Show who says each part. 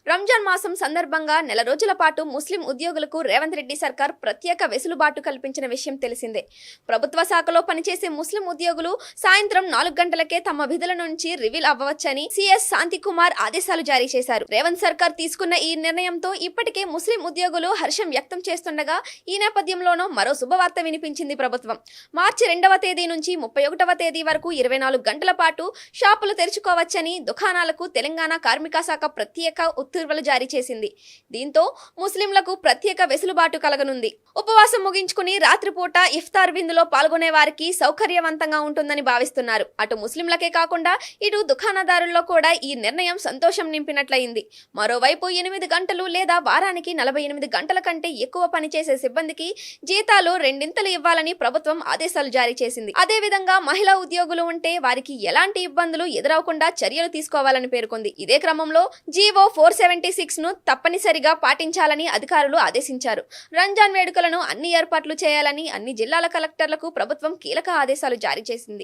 Speaker 1: రంజాన్ మాసం సందర్భంగా నెల రోజుల పాటు ముస్లిం ఉద్యోగులకు రేవంత్ రెడ్డి సర్కార్ ప్రత్యేక వెసులుబాటు కల్పించిన విషయం తెలిసిందే. ప్రభుత్వ శాఖలో పనిచేసే ముస్లిం ఉద్యోగులు సాయంత్రం 4 గంటలకే తమ విధుల నుంచి రివీల్ అవ్వవచ్చని సిఎస్ శాంతికుమార్ ఆదేశాలు జారీ చేశారు. రేవంత్ సర్కార్ తీసుకున్న ఈ నిర్ణయంతో ఇప్పటికే ముస్లిం ఉద్యోగులు హర్షం వ్యక్తం చేస్తుండగా ఈ నేపథ్యంలోనూ మరో శుభవార్త వినిపించింది ప్రభుత్వం. మార్చి 2వ తేదీ నుంచి 31వ తేదీ వరకు 24 గంటల పాటు షాపులు తెరుచుకోవచ్చని దుకాణాలకు తెలంగాణ కార్మిక శాఖ ప్రత్యేక ఉత్తర్వులు జారీ చేసింది. దీంతో ముస్లింలకు ప్రత్యేక వెసులుబాటు కలగనుంది. ఉపవాసం ముగించుకుని రాత్రిపూట ఇఫ్తార్ విందులో పాల్గొనే వారికి సౌకర్యవంతంగా ఉంటుందని భావిస్తున్నారు. అటు ముస్లింలకే కాకుండా ఇటు దుకాణదారుల్లో కూడా ఈ నిర్ణయం సంతోషం నింపినట్లయింది. మరోవైపు 8 గంటలు లేదా వారానికి 48 గంటల కంటే ఎక్కువ పనిచేసే సిబ్బందికి జీతాలు రెండింతలు ఇవ్వాలని ప్రభుత్వం ఆదేశాలు జారీ చేసింది. అదేవిధంగా మహిళా ఉద్యోగులు ఉంటే వారికి ఎలాంటి ఇబ్బందులు ఎదురవకుండా చర్యలు తీసుకోవాలని పేర్కొంది. ఇదే క్రమంలో జీవో 476 ను తప్పనిసరిగా పాటించాలని అధికారులు ఆదేశించారు. రంజాన్ వేడుకలను అన్ని ఏర్పాట్లు చేయాలని అన్ని జిల్లాల కలెక్టర్లకు ప్రభుత్వం కీలక ఆదేశాలు జారీ చేసింది.